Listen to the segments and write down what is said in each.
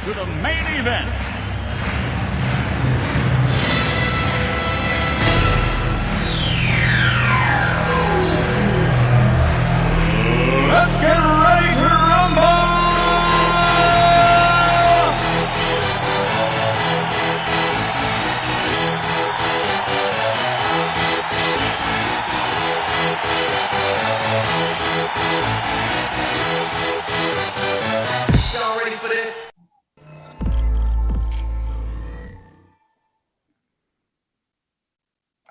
to the main event. Let's get ready to rumble! Y'all ready for this?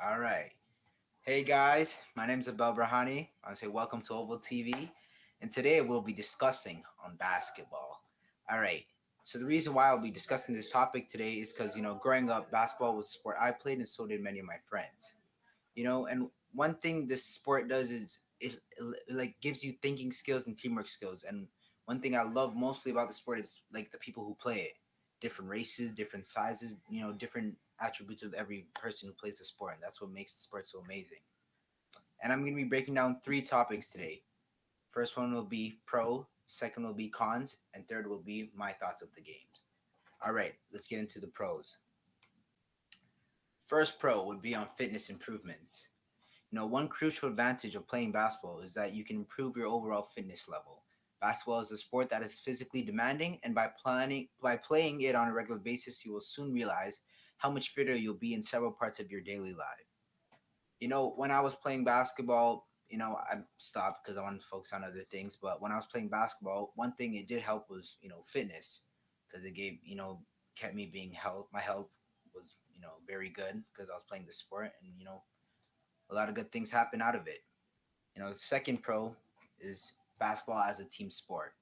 All right. Hey guys, my name is Abel. I want to say welcome to OVOL TV, and today we'll be discussing on basketball. All right. So the reason why I'll be discussing this topic today is because growing up, basketball was a sport I played, and so did many of my friends. And one thing this sport does is it like gives you thinking skills and teamwork skills. And one thing I love mostly about the sport is like the people who play it, different races, different sizes, different attributes of every person who plays the sport, and that's what makes the sport so amazing. And I'm going to be breaking down three topics today. First one will be pro, second will be cons, and third will be my thoughts of the games. All right, let's get into the pros. First pro would be on fitness improvements. One crucial advantage of playing basketball is that you can improve your overall fitness level. Basketball is a sport that is physically demanding, and by playing it on a regular basis, you will soon realize how much fitter you'll be in several parts of your daily life. When I was playing basketball, I stopped because I wanted to focus on other things. But when I was playing basketball, one thing it did help was, fitness, because it gave, kept me being health. My health was, very good because I was playing the sport, and a lot of good things happen out of it. The second pro is basketball as a team sport.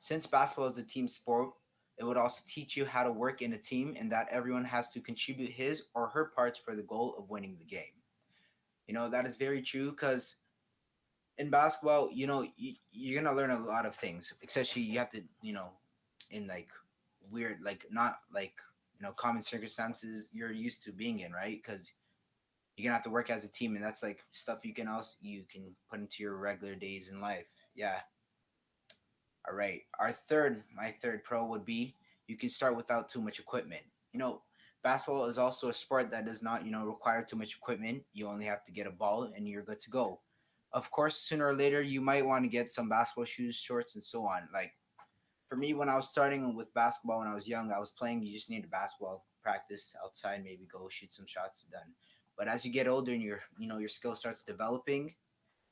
Since basketball is a team sport, it would also teach you how to work in a team and that everyone has to contribute his or her parts for the goal of winning the game. That is very true because in basketball, you're going to learn a lot of things, especially you have to, in like weird, like not like, common circumstances you're used to being in, right? Because you're gonna have to work as a team, and that's like stuff you can put into your regular days in life. Yeah. All right. My third pro would be you can start without too much equipment. Basketball is also a sport that does not require too much equipment. You only have to get a ball and you're good to go. Of course, sooner or later you might want to get some basketball shoes, shorts, and so on. Like for me, when I was starting with basketball when I was young, I was playing. You just need a basketball practice outside, maybe go shoot some shots, done. But as you get older and your skill starts developing,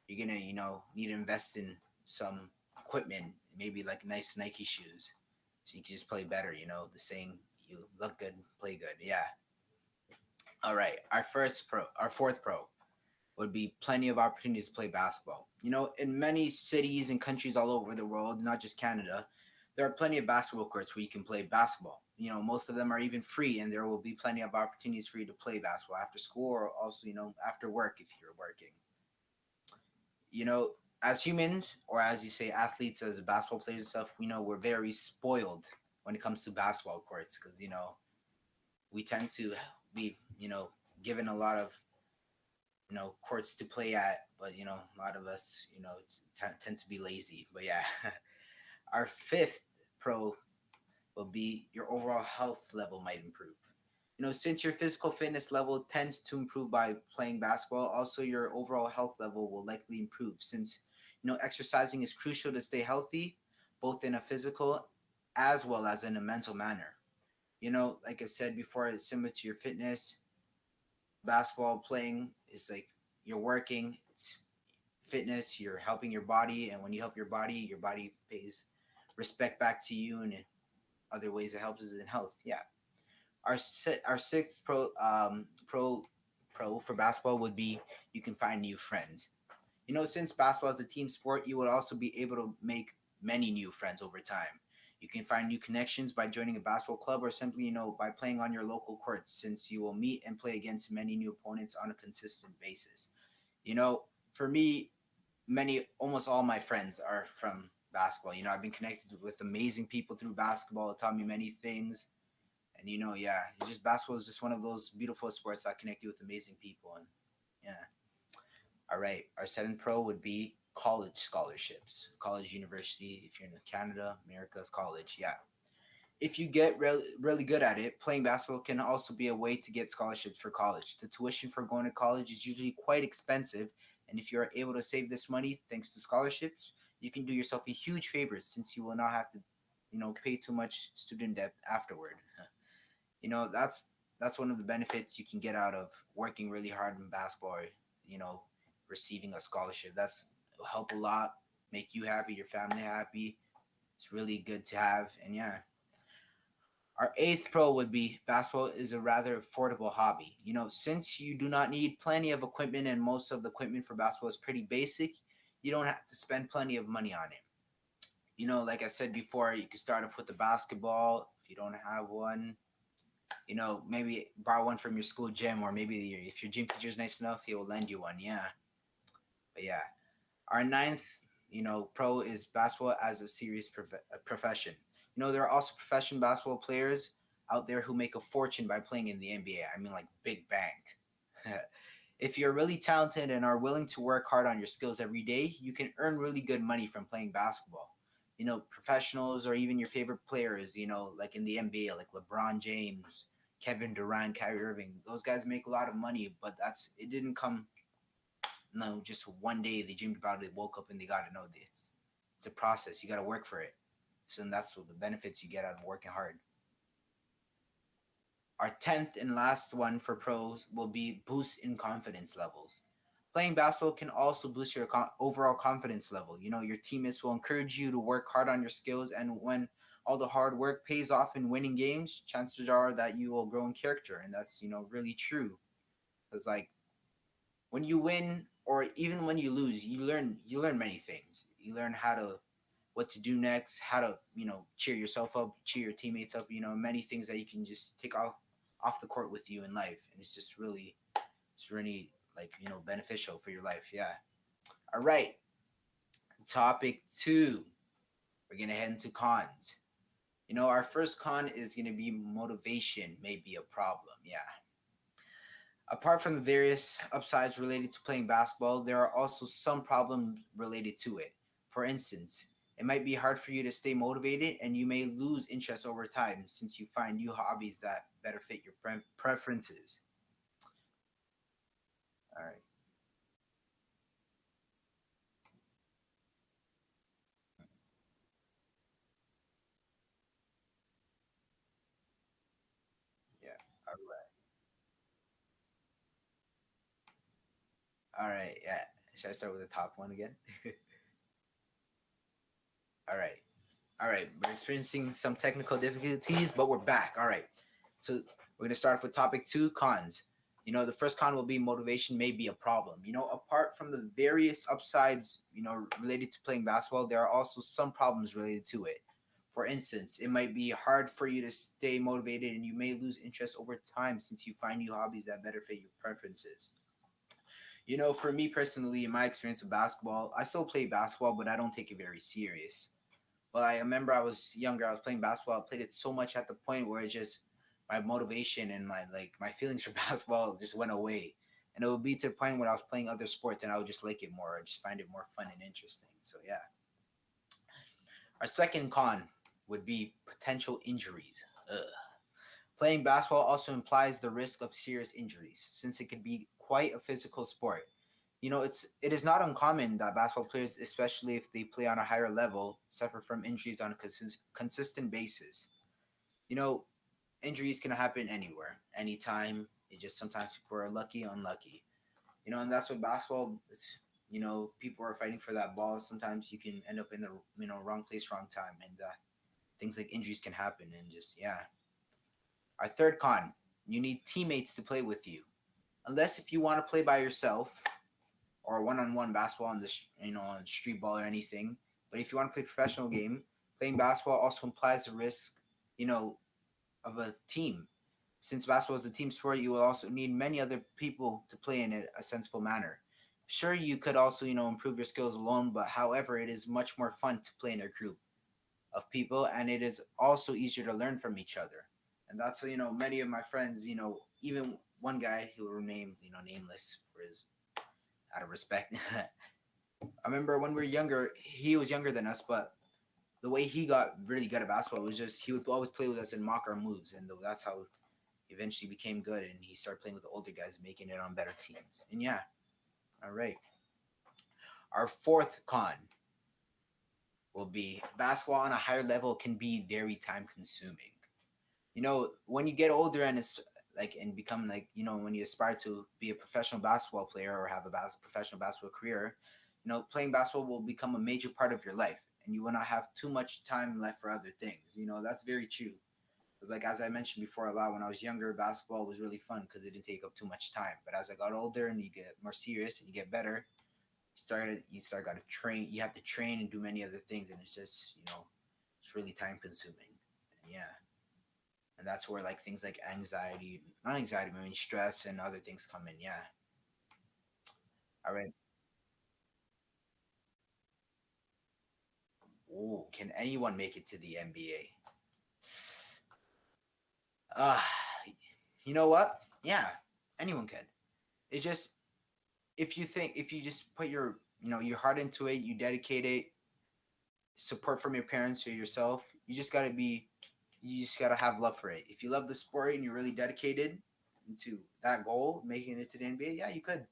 you're gonna need to invest in some equipment, maybe like nice Nike shoes, so you can just play better. The saying, you look good, play good. Yeah. All right. Our fourth pro would be plenty of opportunities to play basketball. In many cities and countries all over the world, not just Canada, there are plenty of basketball courts where you can play basketball. Most of them are even free, and there will be plenty of opportunities for you to play basketball after school or also, after work if you're working. You know, as humans, or as you say, athletes, as basketball players and stuff, we know we're very spoiled when it comes to basketball courts because, we tend to be, given a lot of courts to play at, but a lot of us tend to be lazy. But yeah. Our fifth pro will be your overall health level might improve. Since your physical fitness level tends to improve by playing basketball, also your overall health level will likely improve since exercising is crucial to stay healthy both in a physical as well as in a mental manner. Like I said before, it's similar to your fitness. Basketball playing is like you're working, it's fitness, you're helping your body, and when you help your body pays respect back to you, and in other ways it helps us in health. Yeah. Our sixth pro for basketball would be you can find new friends. Since basketball is a team sport, you would also be able to make many new friends over time. You can find new connections by joining a basketball club or simply, by playing on your local courts, since you will meet and play against many new opponents on a consistent basis. For me, almost all my friends are from basketball. I've been connected with amazing people through basketball. It taught me many things. And yeah, it's just basketball is just one of those beautiful sports that connect you with amazing people. And yeah. All right. Our seventh pro would be college scholarships. College, university, if you're in Canada, America's college. Yeah. If you get really good at it, playing basketball can also be a way to get scholarships for college. The tuition for going to college is usually quite expensive, and if you're able to save this money thanks to scholarships, you can do yourself a huge favor since you will not have to, pay too much student debt afterward. That's one of the benefits you can get out of working really hard in basketball, or, you know, receiving a scholarship. That's will help a lot, make you happy, your family happy. It's really good to have, and yeah. Our eighth pro would be basketball is a rather affordable hobby. Since you do not need plenty of equipment and most of the equipment for basketball is pretty basic, you don't have to spend plenty of money on it. Like I said before, you can start off with the basketball. If you don't have one, maybe borrow one from your school gym, or maybe if your gym teacher is nice enough, he will lend you one. Yeah. But yeah, our ninth, pro is basketball as a serious profession. There are also professional basketball players out there who make a fortune by playing in the NBA. I mean, like big bank. If you're really talented and are willing to work hard on your skills every day, you can earn really good money from playing basketball. Professionals or even your favorite players, like in the NBA, like LeBron James, Kevin Durant, Kyrie Irving, those guys make a lot of money, but it didn't come, no, just one day they dreamed about it, they woke up and they got to know this. It's a process. You got to work for it. So that's what the benefits you get out of working hard. Our 10th and last one for pros will be boost in confidence levels. Playing basketball can also boost your overall confidence level. Your teammates will encourage you to work hard on your skills, and when all the hard work pays off in winning games, chances are that you will grow in character, and that's really true. Because like when you win or even when you lose, you learn many things. You learn how to what to do next, how to cheer yourself up, cheer your teammates up. Many things that you can just take off the court with you in life, and it's really like beneficial for your life. Yeah. All right. Topic two. We're gonna head into cons. Our first con is gonna be motivation may be a problem. Yeah. Apart from the various upsides related to playing basketball, there are also some problems related to it. For instance, it might be hard for you to stay motivated and you may lose interest over time since you find new hobbies that better fit your preferences. All right. Yeah. All right. All right. Yeah. Should I start with the top one again? All right. All right. We're experiencing some technical difficulties, but we're back. All right. So we're going to start off with topic two, cons. The first con will be motivation may be a problem. Apart from the various upsides, related to playing basketball, there are also some problems related to it. For instance, it might be hard for you to stay motivated and you may lose interest over time since you find new hobbies that better fit your preferences. For me personally, in my experience with basketball, I still play basketball, but I don't take it very serious. But I remember I was younger, I was playing basketball. I played it so much at the point where it just my motivation and my feelings for basketball just went away. And it would be to the point when I was playing other sports and I would just like it more. I just find it more fun and interesting. So yeah. Our second con would be potential injuries. Ugh. Playing basketball also implies the risk of serious injuries, since it could be quite a physical sport. It is not uncommon that basketball players, especially if they play on a higher level, suffer from injuries on a consistent basis. You know, Injuries can happen anywhere, anytime. It just sometimes people are lucky, unlucky. And that's what basketball is. People are fighting for that ball. Sometimes you can end up in the wrong place, wrong time, and things like injuries can happen. And just yeah. Our third con: you need teammates to play with you. Unless if you want to play by yourself or one-on-one basketball on on street ball or anything. But if you want to play a professional game, playing basketball also implies the risk, you know, of a team. Since basketball is a team sport, you will also need many other people to play in it a sensible manner. Sure, you could also, improve your skills alone, but however, it is much more fun to play in a group of people, and it is also easier to learn from each other. And that's, many of my friends, even one guy who will remain, nameless for his out of respect. I remember when we were younger, he was younger than us, but the way he got really good at basketball was just he would always play with us and mock our moves, and that's how he eventually became good. And he started playing with the older guys, and making it on better teams. And yeah, all right. Our fourth con will be basketball on a higher level can be very time consuming. When you get older and it's like and become like when you aspire to be a professional basketball player or have a professional basketball career, playing basketball will become a major part of your life, and you will not have too much time left for other things. That's very true. Because like as I mentioned before, a lot when I was younger, basketball was really fun because it didn't take up too much time. But as I got older and you get more serious and you get better, you start got to train. You have to train and do many other things, and it's just it's really time consuming. And yeah, and that's where like things like anxiety, not anxiety, but I mean stress and other things come in. Yeah. All right. Oh, can anyone make it to the NBA? Uh, you know what? Yeah, anyone can. It's just if you just put your heart into it, you dedicate it, support from your parents or yourself. You just gotta have love for it. If you love the sport and you're really dedicated into that goal, making it to the NBA, yeah, you could.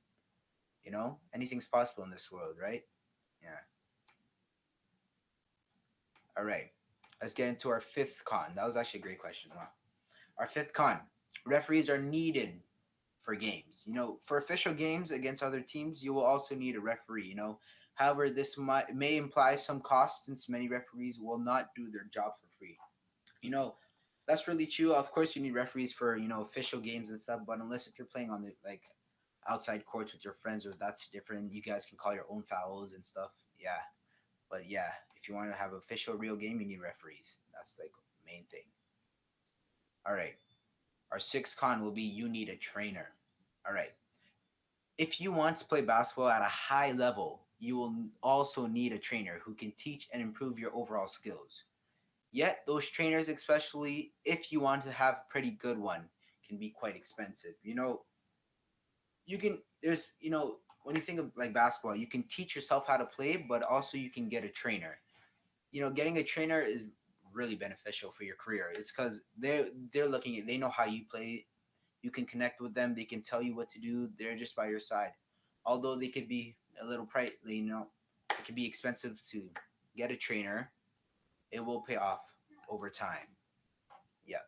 Anything's possible in this world, right? Yeah. All right. Let's get into our fifth con. That was actually a great question. Wow. Our fifth con: referees are needed for games. For official games against other teams, you will also need a referee. However, this may imply some costs since many referees will not do their job for free. You know, that's really true. Of course, you need referees for official games and stuff, but unless if you're playing on the like outside courts with your friends, or that's different. You guys can call your own fouls and stuff. Yeah, but yeah, if you want to have an official real game, you need referees. That's like main thing. All right. Our sixth con will be you need a trainer. All right. If you want to play basketball at a high level, you will also need a trainer who can teach and improve your overall skills. Yet, those trainers, especially if you want to have a pretty good one, can be quite expensive. When you think of like basketball, you can teach yourself how to play, but also you can get a trainer. Getting a trainer is really beneficial for your career. It's because they know how you play. You can connect with them. They can tell you what to do. They're just by your side. Although they could be a little pricey, it could be expensive to get a trainer. It will pay off over time. Yeah.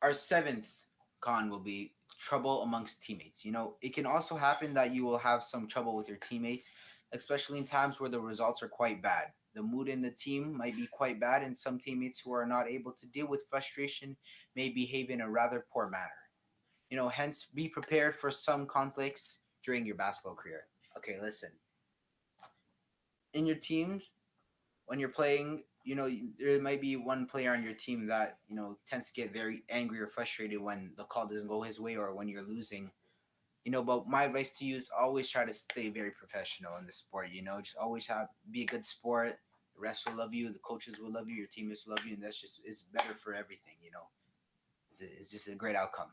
Our seventh con will be trouble amongst teammates. It can also happen that you will have some trouble with your teammates, especially in times where the results are quite bad. The mood in the team might be quite bad, and some teammates who are not able to deal with frustration may behave in a rather poor manner. Hence be prepared for some conflicts during your basketball career. Okay, listen. In your team, when you're playing, there might be one player on your team that, tends to get very angry or frustrated when the call doesn't go his way or when you're losing. But my advice to you is always try to stay very professional in the sport, just always be a good sport. The refs will love you, the coaches will love you, your teammates will love you, and it's better for everything. It's just a great outcome.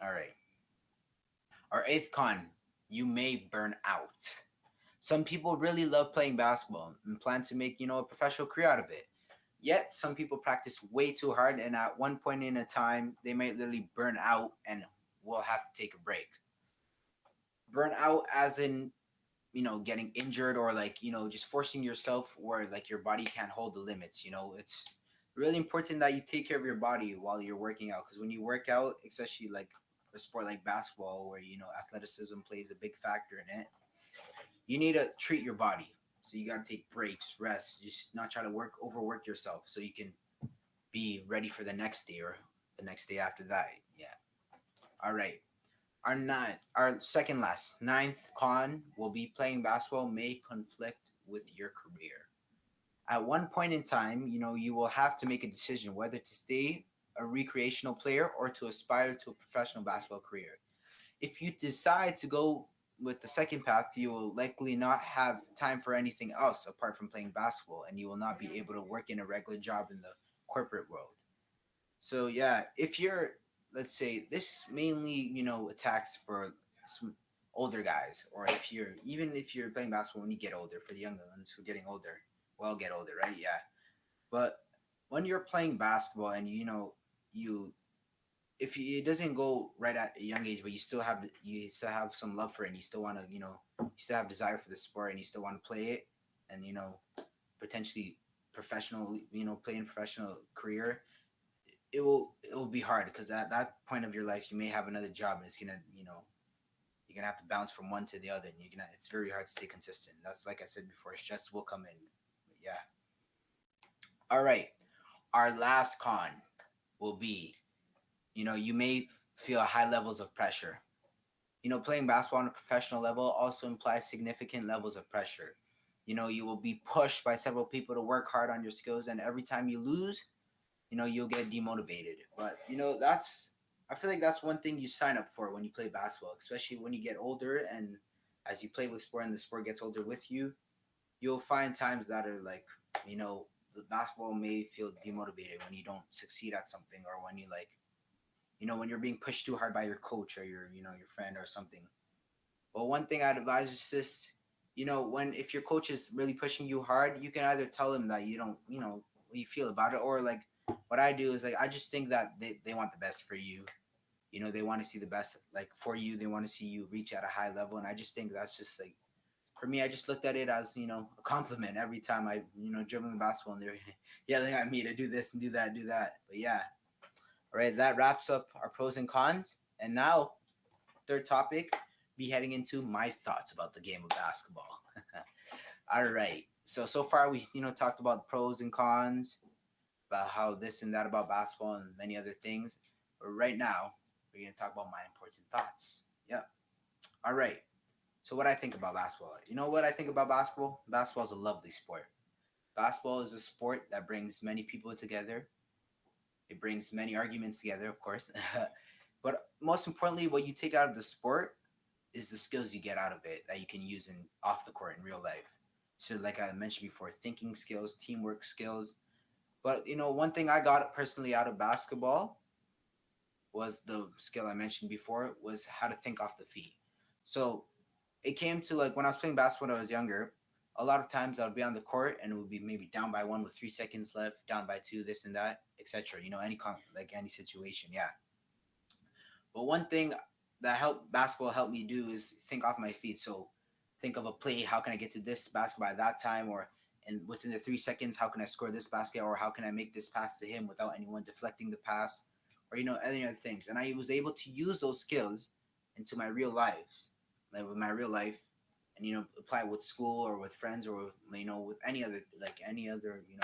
All right. Our eighth con, you may burn out. Some people really love playing basketball and plan to make, a professional career out of it. Yet some people practice way too hard, and at one point in a time, they might literally burn out and will have to take a break. Burn out as in, getting injured, or like, just forcing yourself where like your body can't hold the limits. It's really important that you take care of your body while you're working out, because when you work out, especially like a sport like basketball where athleticism plays a big factor in it, you need to treat your body. So you got to take breaks, rest, just not try to overwork yourself so you can be ready for the next day or the next day after that. Yeah. All right. Our second last, ninth con will be playing basketball may conflict with your career. At one point in time, you will have to make a decision whether to stay a recreational player or to aspire to a professional basketball career. If you decide to go with the second path, you will likely not have time for anything else apart from playing basketball, and you will not be able to work in a regular job in the corporate world. So yeah, if you're, let's say, this mainly attacks for older guys, or if you're playing basketball when you get older, for the younger ones who are getting older. well get older, right? Yeah. But when you're playing basketball and you if you, it doesn't go right at a young age, but you still have some love for it, and you still want to you still have desire for the sport, and you still want to play it, and potentially professional play in professional career. It will be hard because at that point of your life you may have another job, and it's gonna you're gonna have to bounce from one to the other, and it's very hard to stay consistent. That's like I said before, stress will come in. But yeah. All right. Our last con will be, you may feel high levels of pressure. Playing basketball on a professional level also implies significant levels of pressure. You will be pushed by several people to work hard on your skills, and every time you lose, you'll get demotivated. But I feel like that's one thing you sign up for when you play basketball, especially when you get older, and as you play with sport and the sport gets older with you, you'll find times that are like, the basketball may feel demotivated when you don't succeed at something, or when you when you're being pushed too hard by your coach or your friend or something. But one thing I'd advise is this, if your coach is really pushing you hard, you can either tell him that you don't, what you feel about it, or like what I do is like, I just think that they want the best for you. They want to see the best like for you. They want to see you reach at a high level. And I just think that's just like, for me, I just looked at it as, a compliment every time I, dribbling the basketball and they're yelling at me to do this and do that, do that. But yeah. All right. That wraps up our pros and cons. And now, third topic, be heading into my thoughts about the game of basketball. All right. So far we, talked about the pros and cons, about how this and that about basketball and many other things. But right now, we're going to talk about my important thoughts. Yep. All right. So what I think about basketball. You know what I think about basketball? Basketball is a lovely sport. Basketball is a sport that brings many people together. It brings many arguments together, of course. But most importantly, what you take out of the sport is the skills you get out of it that you can use in off the court in real life. So like I mentioned before, thinking skills, teamwork skills. But one thing I got personally out of basketball was the skill I mentioned before, was how to think off the feet. So it came to like when I was playing basketball when I was younger, a lot of times I would be on the court and it would be maybe down by 1 with 3 seconds left, down by 2, this and that, etc. Any situation, yeah. But one thing that basketball helped me do is think off my feet. So think of a play, how can I get to this basket by that time, or and within the 3 seconds, how can I score this basket, or how can I make this pass to him without anyone deflecting the pass, or any other things. And I was able to use those skills into my real life, with my real life, and apply it with school or with friends, or with any other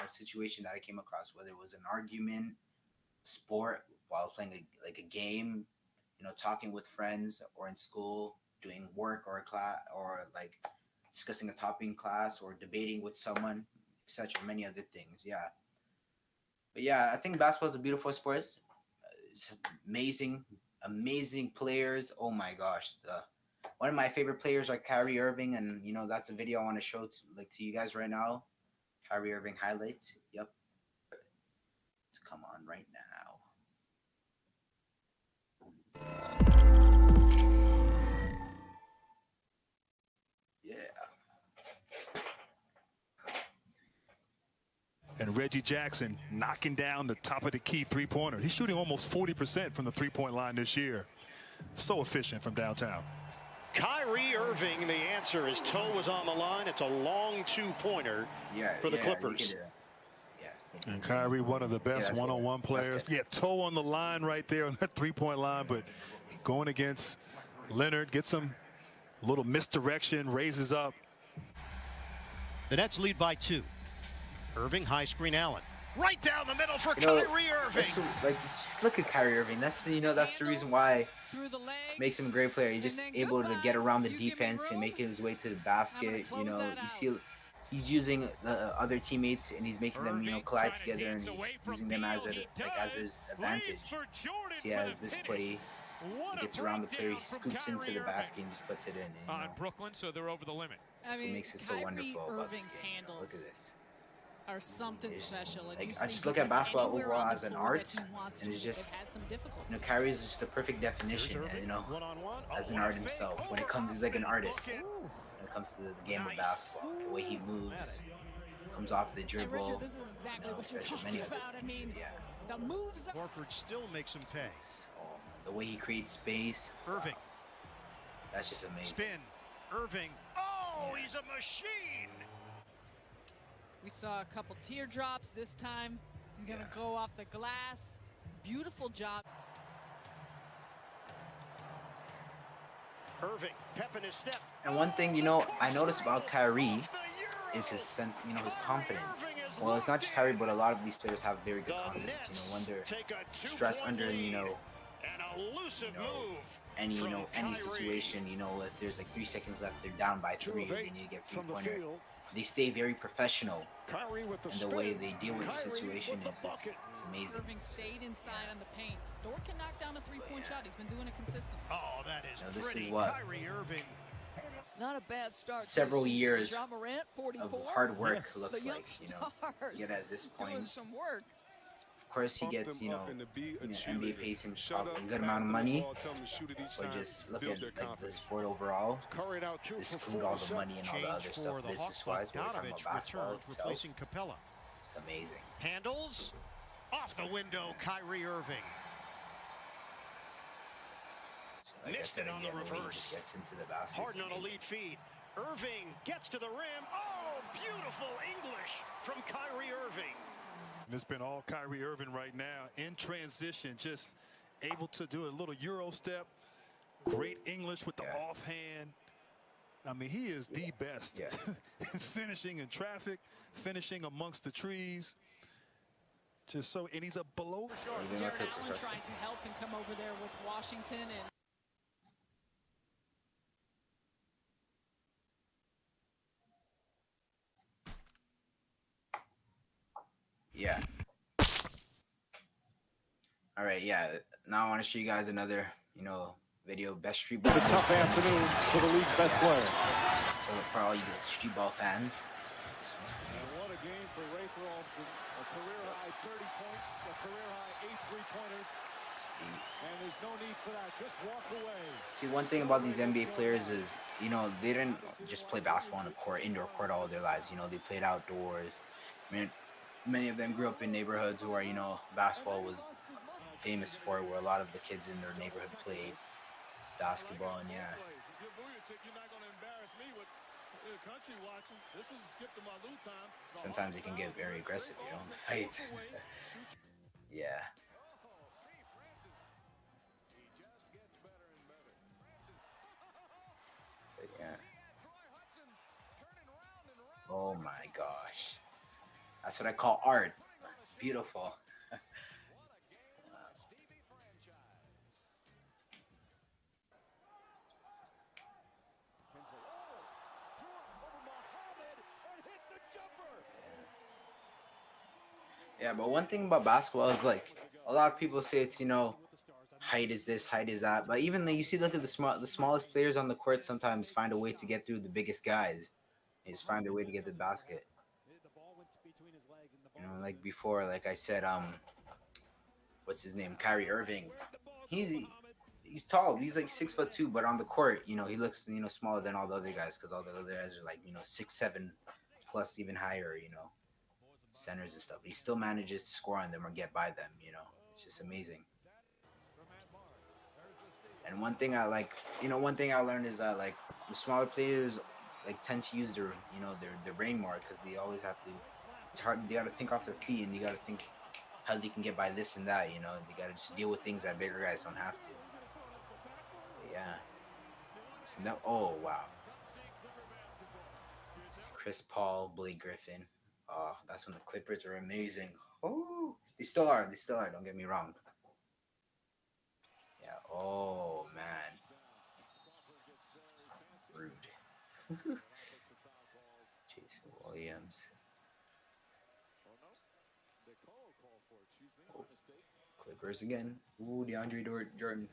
situation that I came across, whether it was an argument, sport, while playing a game, talking with friends, or in school doing work or a class, or like discussing a topic in class, or debating with someone, etc. Many other things. Yeah. But yeah, I think basketball is a beautiful sport. It's amazing players. Oh my gosh, one of my favorite players are Kyrie Irving, and that's a video I want to show to you guys right now. Kyrie Irving highlights. Yep. Let's come on right now. Yeah. And Reggie Jackson knocking down the top of the key three-pointer. He's shooting almost 40% from the three-point line this year. So efficient from downtown. Kyrie Irving, the answer. His toe was on the line. It's a long two-pointer for the Clippers. And Kyrie, one of the best one-on-one players. Yeah, toe on the line right there on that three-point line, but going against Leonard, gets him a little misdirection, raises up. The Nets lead by 2. Irving, high screen, Allen. Right down the middle for Kyrie Irving. Just look at Kyrie Irving. That's the reason why makes him a great player. He's just able to get around the defense and make his way to the basket. You see, he's using the other teammates and he's making them, collide together, and he's using them as his advantage. See, as this play, he gets around the player, he scoops into the basket and just puts it in. And, Brooklyn, so they're over the limit. That's what makes it so wonderful about this game. Look at this. Are something special. I just look at basketball overall as an art, and it's just, Kyrie is just the perfect definition, as an art himself. When it comes, he's like an artist. When it comes to the game of basketball, the way he moves, comes off the And dribble. Richard, this is exactly what you're such talking many other about. I mean, yeah. the moves. Horford still makes him pay. Oh, the way he creates space. Irving. Wow. That's just amazing. Spin. Irving. Oh, Yeah. he's a machine. We saw a couple teardrops this time. He's going to go off the glass. Beautiful job. Irving, pep in his step. And one thing, you know, I noticed about Kyrie is his sense, you know, his confidence. Well, it's not just Kyrie, but a lot of these players have very good confidence. You know, when they're stressed under, you know, any situation, you know, if there's like 3 seconds left, they're down by 3, they need to get 3-pointer. They stay very professional, and the way they deal with the situation is it's amazing. Irving stayed inside on the paint. Dort can knock down a 3-point shot. He's been doing it consistently. Oh, that is Now, this pretty. is what Kyrie Irving. Not a bad start. several years Ja Morant, 44. of hard work looks The young like, you know. stars Yet at this doing point, some work. of course, he gets, you know, NBA pays him probably a good amount of money, but just look at like the sport overall, exclude all the money and all the other stuff business-wise, we're talking about basketball itself. Replacing Capella. It's amazing. Handles off the window. Kyrie Irving. Like I Missed said it on the again, the way he reverse. just gets into the basket. Harden on a lead feed. Irving gets to the rim. Oh, beautiful English from Kyrie Irving. It's been all Kyrie Irving right now in transition, just able to do a little Euro step. Great English with the offhand. I mean, he is the best. Finishing in traffic, finishing amongst the trees. Just so, and he's a below. Jared Allen trying to help and come over there with Washington. And yeah. All right, yeah. Now I want to show you guys another, you know, video, best street ball. It's a tough afternoon for the league's best player. So for all you street ball fans. And what a game for Ray Carlson. A career-high 30 points, a career-high 8 3-pointers. And there's no need for that. Just walk away. See, one thing about these NBA players is, you know, they didn't just play basketball on a court, indoor court all their lives. You know, they played outdoors. I mean, many of them grew up in neighborhoods where, you know, basketball was famous for, where a lot of the kids in their neighborhood played basketball, and yeah. Sometimes it can get very aggressive, you know, in the fights. Yeah. But yeah. Oh my gosh. That's what I call art. It's beautiful. Yeah, but one thing about basketball is, like, a lot of people say it's, you know, height is this, height is that. But even though you see, look at the smallest players on the court sometimes find a way to get through the biggest guys. They just find their way to get the basket. You know, like before, like I said, what's his name? Kyrie Irving. He's tall. He's like 6'2", but on the court, you know, he looks, you know, smaller than all the other guys, because all the other guys are like, you know, 6'7", plus even higher, you know, centers and stuff. He still manages to score on them or get by them, you know. It's just amazing. And one thing I like, you know, one thing I learned is that, like, the smaller players, like, tend to use their, you know, their brain more, because they always have to, it's hard, they got to think off their feet, and they got to think how they can get by this and that, you know. They got to just deal with things that bigger guys don't have to. But yeah. So now, oh, wow. Chris Paul, Blake Griffin. Oh, that's when the Clippers were amazing. Oh, they still are. They still are. Don't get me wrong. Yeah. Oh, man. Rude. Jason Williams. Oh, Clippers again. Ooh, DeAndre Jordan.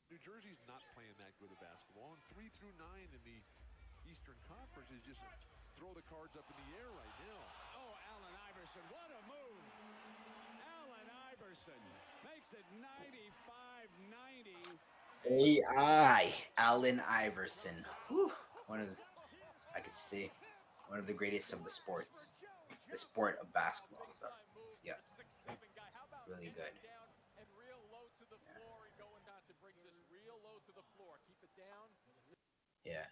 New Jersey's not playing that good of basketball, and 3 through 9 in the Eastern Conference is just throw the cards up in the air right now. Oh, Allen Iverson, what a move! Allen Iverson makes it 95-90, AI, Allen Iverson. Whew. One of the, I could say, one of the greatest of the sports. The sport of basketball. So, yeah, really good. Yeah.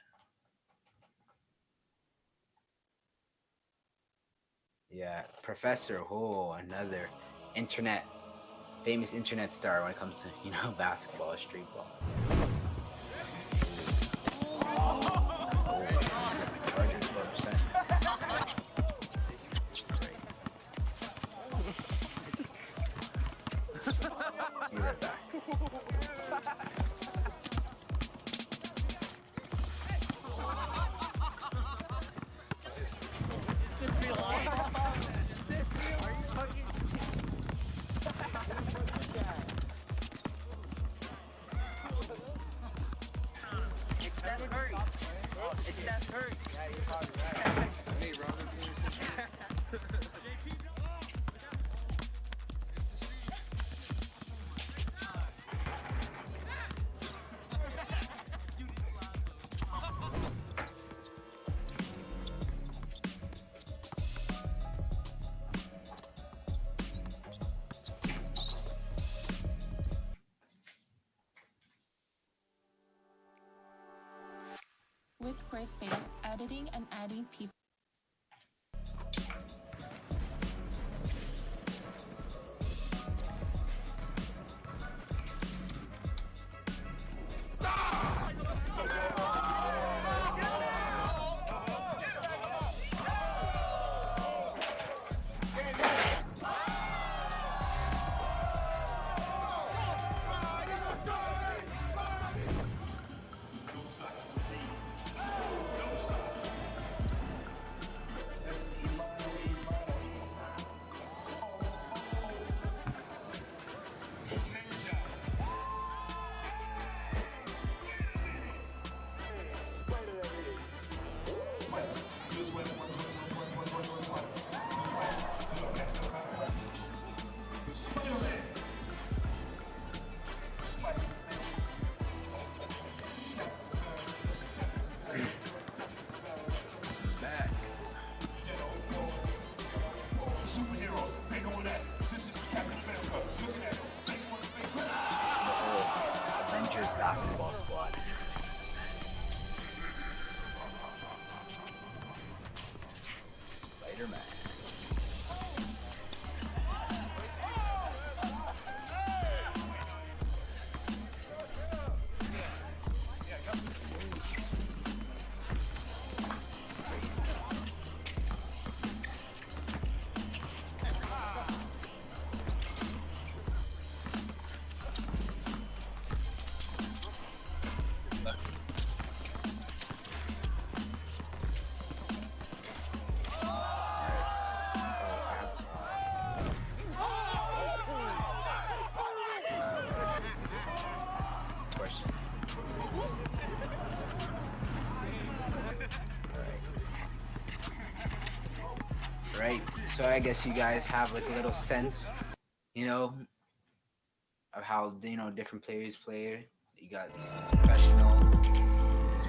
Yeah. Professor, oh, another internet, famous internet star when it comes to, basketball, street ball. Oh, get my Chargers 4%. Be right back. With Squarespace, editing and adding pieces. Avengers basketball squad. Spider-Man. Right. So I guess you guys have like a little sense, you know, of how different players play. You got some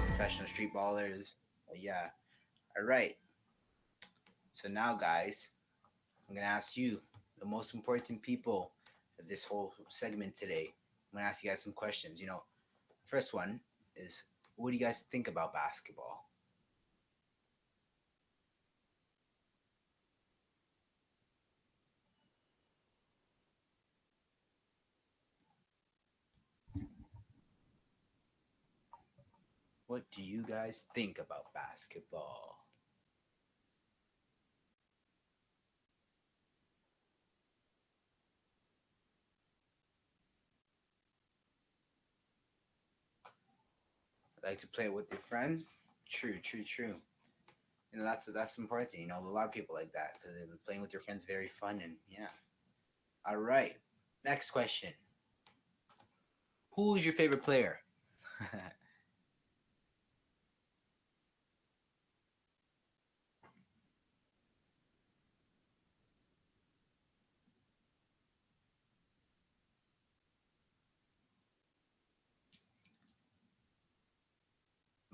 professional street ballers. Yeah. All right. So now, guys, I'm gonna ask you, the most important people of this whole segment today. I'm gonna ask you guys some questions. First one is, what do you guys think about basketball? What do you guys think about basketball? Like to play with your friends? True, true, true. That's important. A lot of people like that because playing with your friends is very fun and yeah. All right. Next question. Who is your favorite player?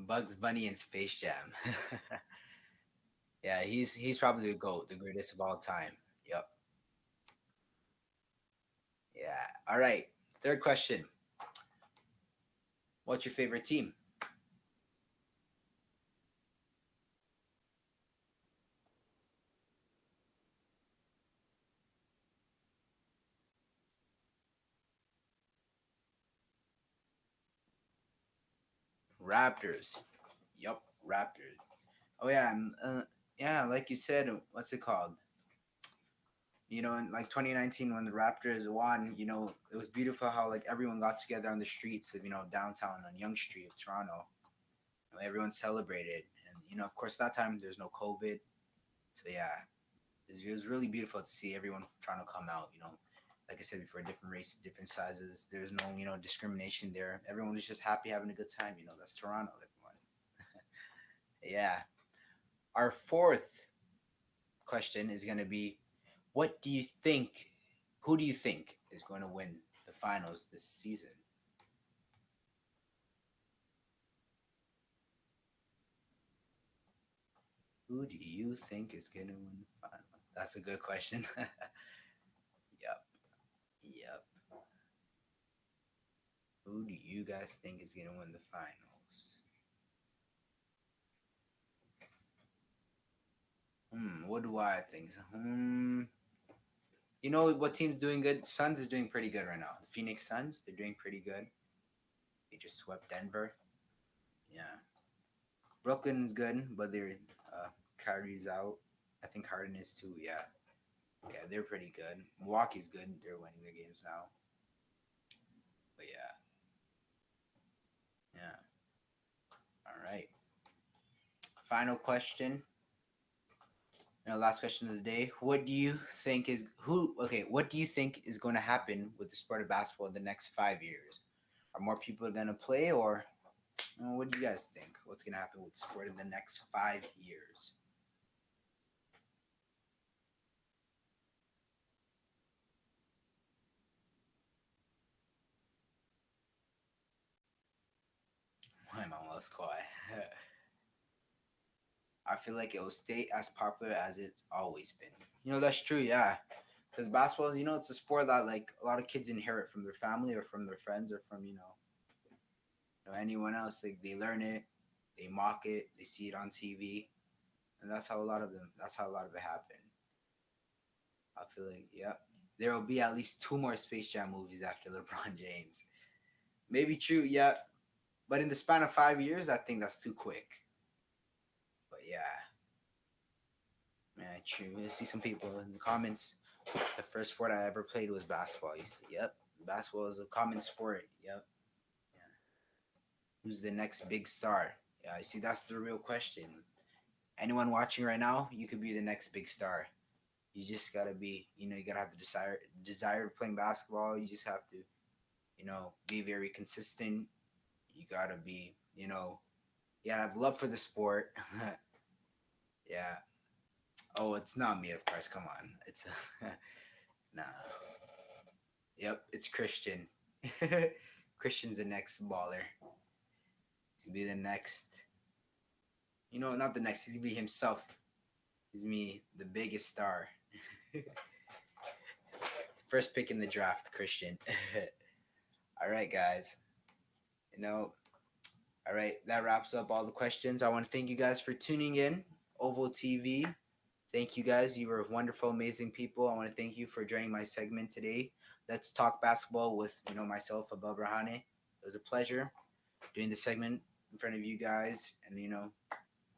Bugs Bunny and Space Jam. Yeah, he's probably the GOAT, the greatest of all time. Yep. Yeah. All right. Third question. What's your favorite team? Raptors. Yep, Raptors. Oh yeah, and yeah, like you said, what's it called? In like 2019 when the Raptors won, it was beautiful how like everyone got together on the streets of downtown on Yonge Street of Toronto. Everyone celebrated, and of course that time there's no COVID, so yeah, it was really beautiful to see everyone trying to come out. Like I said before, different races, different sizes. There's no discrimination there. Everyone was just happy, having a good time. That's Toronto, everyone. Yeah. Our fourth question is going to be, what do you think? Who do you think is going to win the finals this season? Who do you think is going to win the finals? That's a good question. Yep. Yep. Who do you guys think is going to win the finals? What do I think? You know what team's doing good? Suns is doing pretty good right now. The Phoenix Suns, they're doing pretty good. They just swept Denver. Yeah. Brooklyn's good, but they're Kyrie's out. I think Harden is too. Yeah. Yeah, they're pretty good. Milwaukee's good. They're winning their games now. But yeah. Yeah. All right. Final question. Last question of the day. What do you think is who? Okay, what do you think is going to happen with the sport of basketball in the next 5 years? Are more people going to play, or what do you guys think? What's going to happen with the sport in the next 5 years? My mom was quiet. I feel like it will stay as popular as it's always been. That's true, yeah. Because basketball, it's a sport that like a lot of kids inherit from their family or from their friends or from anyone else. Like they learn it, they mock it, they see it on TV, and that's how a lot of them. That's how a lot of it happened. I feel like, yep, there will be at least two more Space Jam movies after LeBron James. Maybe true, yeah, but in the span of 5 years, I think that's too quick. But yeah, man, true. You see some people in the comments. The first sport I ever played was basketball. You see, yep, basketball is a common sport. Yep. Yeah. Who's the next big star? Yeah, I see. That's the real question. Anyone watching right now, you could be the next big star. You just gotta be, you gotta have the desire of playing basketball. You just have to, be very consistent. You gotta be, you gotta have love for the sport. Yeah. Oh, it's not me, of course. Come on, it's nah. Yep, it's Christian. Christian's the next baller. He's gonna be the next. Not the next. He's gonna be himself. He's me, the biggest star. First pick in the draft, Christian. All right, guys. All right, that wraps up all the questions. I want to thank you guys for tuning in, OVOL TV. Thank you guys. You were wonderful, amazing people. I want to thank you for joining my segment today. Let's talk basketball with myself, Abel Brahane. It was a pleasure doing the segment in front of you guys, and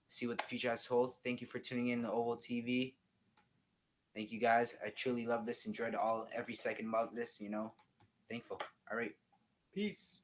see what the future has to hold. Thank you for tuning in to OVOL TV. Thank you guys. I truly love this. Enjoyed every second about this. Thankful. All right. Peace.